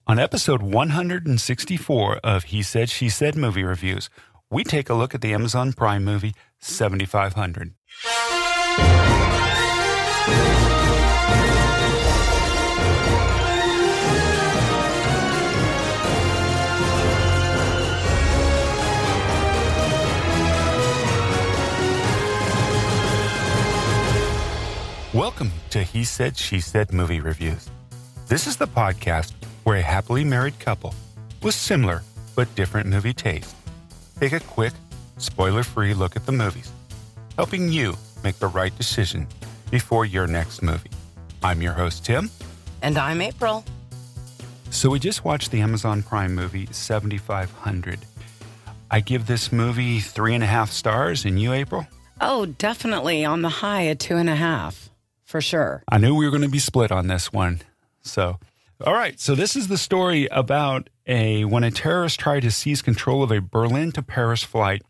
On episode 164 of He Said, She Said Movie Reviews, we take a look at the Amazon Prime movie 7500. Welcome to He Said, She Said Movie Reviews. This is the podcast where a happily married couple with similar but different movie tastes take a quick, spoiler-free look at the movies, helping you make the right decision before your next movie. I'm your host, Tim. And I'm April. So we just watched the Amazon Prime movie 7500. I give this movie 3.5 stars, and you, April? Oh, definitely on the high at 2.5, for sure. I knew we were going to be split on this one. So, all right. So this is the story about when a terrorist tried to seize control of a Berlin to Paris flight,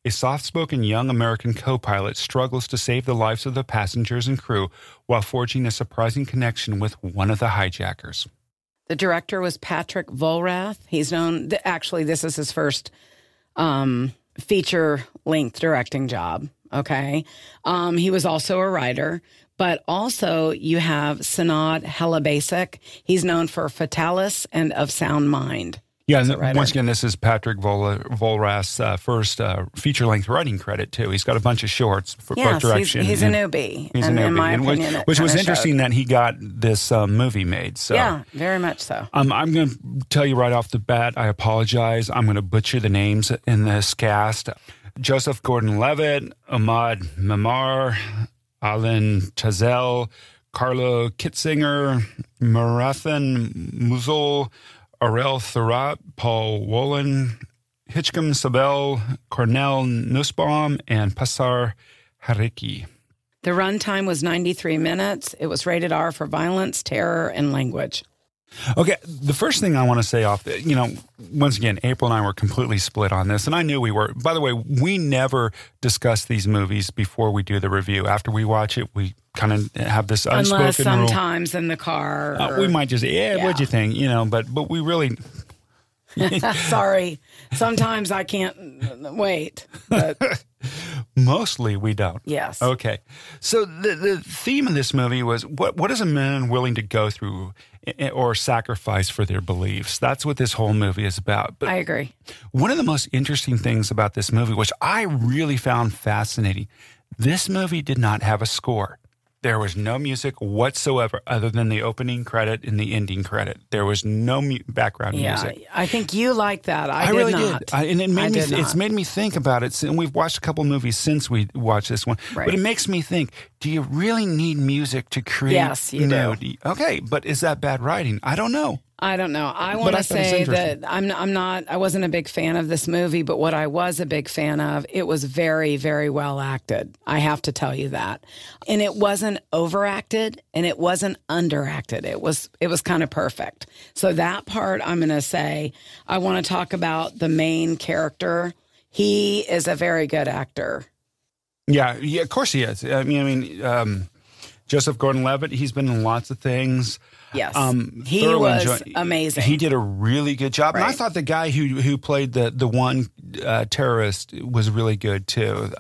a soft-spoken young American co-pilot struggles to save the lives of the passengers and crew while forging a surprising connection with one of the hijackers. The director was Patrick Vollrath. He's known, actually, this is his first feature-length directing job, okay? He was also a writer. But also you have Sanad Helabasic. He's known for Fatalis and Of Sound Mind. Yeah, and once again, this is Patrick Vollrath's first feature-length writing credit, too. He's got a bunch of shorts for both direction. He's a newbie. He's a newbie. In my opinion, which was interesting that he got this movie made. So. Yeah, very much so. I'm going to tell you right off the bat, I apologize. I'm going to butcher the names in this cast. Joseph Gordon-Levitt, Ahmad Mamar, Alan Chazelle, Carlo Kitzinger, Marathan Muzul, Aurel Thurat, Paul Wolin, Hitchcom Sabel, Cornel Nussbaum, and Passar Hariki. The runtime was 93 minutes. It was rated R for violence, terror, and language. Okay, the first thing I want to say once again, April and I were completely split on this, and I knew we were. By the way, we never discuss these movies before we do the review. After we watch it, we kind of have this unspoken Unless sometimes rule. In the car. We might just, what'd you think? But we really... Sorry. Sometimes I can't wait. But... Mostly we don't. Yes. Okay. So the theme of this movie was what is a man willing to go through or sacrifice for their beliefs? That's what this whole movie is about. But I agree. One of the most interesting things about this movie, which I really found fascinating, this movie did not have a score. There was no music whatsoever other than the opening credit and the ending credit. There was no background music. I think you like that. I really did. And it's made me think about it. And we've watched a couple movies since we watched this one. Right. But it makes me think, do you really need music to create? Yes, you do. Okay, but is that bad writing? I don't know. I don't know. I want to say that I wasn't a big fan of this movie, but what I was a big fan of, it was very, very well acted. I have to tell you that. And it wasn't overacted and it wasn't underacted. It was kind of perfect. So that part, I'm going to say, I want to talk about the main character. He is a very good actor. Yeah, of course he is. Joseph Gordon-Levitt, he's been in lots of things. Yes, he was amazing. He did a really good job. Right. And I thought the guy who played the one terrorist was really good, too.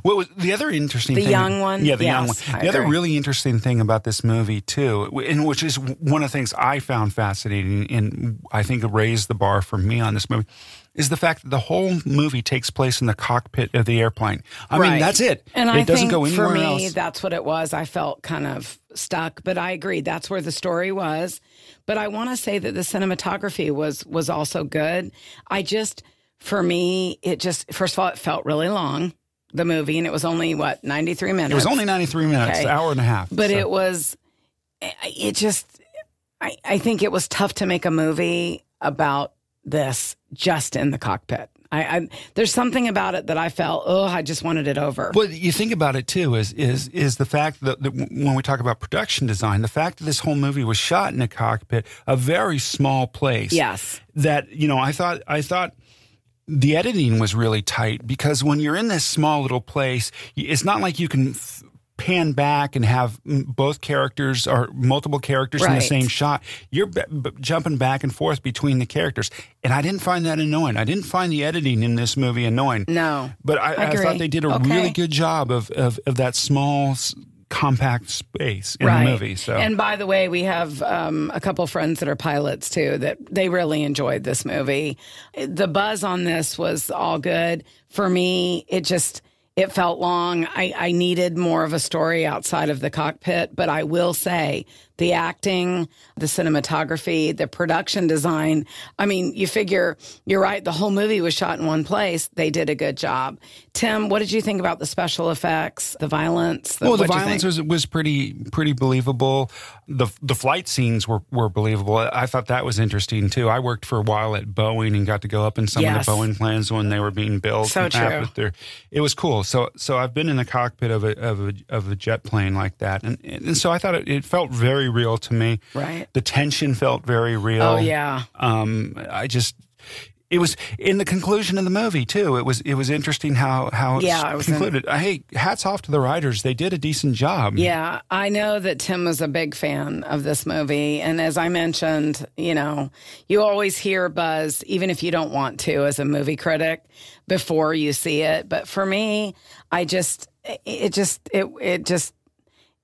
What was the other interesting thing? The young one? Yeah, the young one. The other really interesting thing about this movie, too, and which is one of the things I found fascinating and I think raised the bar for me on this movie, is the fact that the whole movie takes place in the cockpit of the airplane. I mean, that's it. And it doesn't go anywhere for me, else. That's what it was. I felt kind of stuck, but I agree. That's where the story was. But I want to say that the cinematography was also good. For me, first of all, it felt really long, the movie, and it was only, 93 minutes? It was only 93 minutes, an hour and a half. But I think it was tough to make a movie about this just in the cockpit. There's something about it that I felt, I just wanted it over. Well, you think about it too, is the fact that when we talk about production design, the fact that this whole movie was shot in a cockpit, a very small place. Yes. That, I thought the editing was really tight because when you're in this small little place, it's not like you can pan back and have both characters or multiple characters in the same shot, you're jumping back and forth between the characters. And I didn't find that annoying. I didn't find the editing in this movie annoying. No. But I thought they did a really good job of that small, compact space in the movie. So, and by the way, we have a couple friends that are pilots too that they really enjoyed this movie. The buzz on this was all good. For me, it felt long. I needed more of a story outside of the cockpit, but I will say the acting, the cinematography, the production design. I mean, you figure, you're right, the whole movie was shot in one place. They did a good job. Tim, what did you think about the special effects, the violence? The violence was pretty believable. The flight scenes were believable. I thought that was interesting, too. I worked for a while at Boeing and got to go up in some of the Boeing planes when they were being built. So true. It was cool. So I've been in the cockpit of a jet plane like that. And so I thought it felt very real to me. Right. The tension felt very real. Oh, yeah. It was in the conclusion of the movie too. It was interesting how it concluded. Hey, hats off to the writers. They did a decent job. Yeah, I know that Tim was a big fan of this movie, and as I mentioned, you always hear buzz, even if you don't want to, as a movie critic, before you see it. But for me, it just.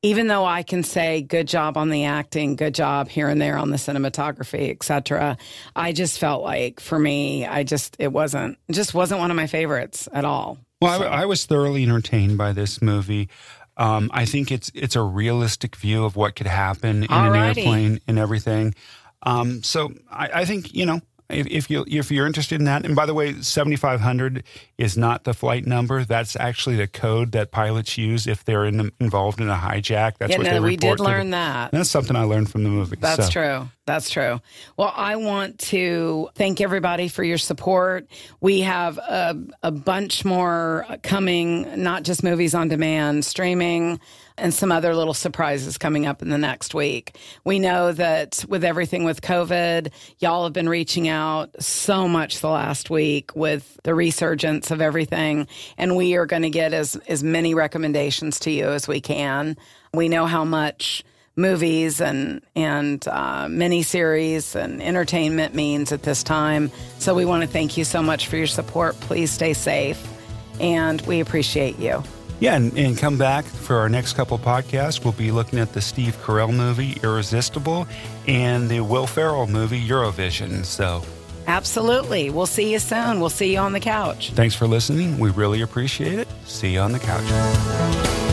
Even though I can say good job on the acting, good job here and there on the cinematography, etc., I just felt like for me, it wasn't one of my favorites at all. Well, I was thoroughly entertained by this movie. I think it's a realistic view of what could happen in an airplane and everything. So I think if you're interested in that, and by the way, 7500 is not the flight number. That's actually the code that pilots use if they're involved in a hijack. That's what they report. We did learn that. That's something I learned from the movie. That's true. That's true. Well, I want to thank everybody for your support. We have a bunch more coming, not just movies on demand, streaming, and some other little surprises coming up in the next week. We know that with everything with COVID, y'all have been reaching out so much the last week with the resurgence of everything, and we are going to get as many recommendations to you as we can. We know how much movies and miniseries and entertainment means at this time. So we want to thank you so much for your support. Please stay safe, and we appreciate you. Yeah, and come back for our next couple podcasts. We'll be looking at the Steve Carell movie, Irresistible, and the Will Ferrell movie, Eurovision. So, absolutely. We'll see you soon. We'll see you on the couch. Thanks for listening. We really appreciate it. See you on the couch.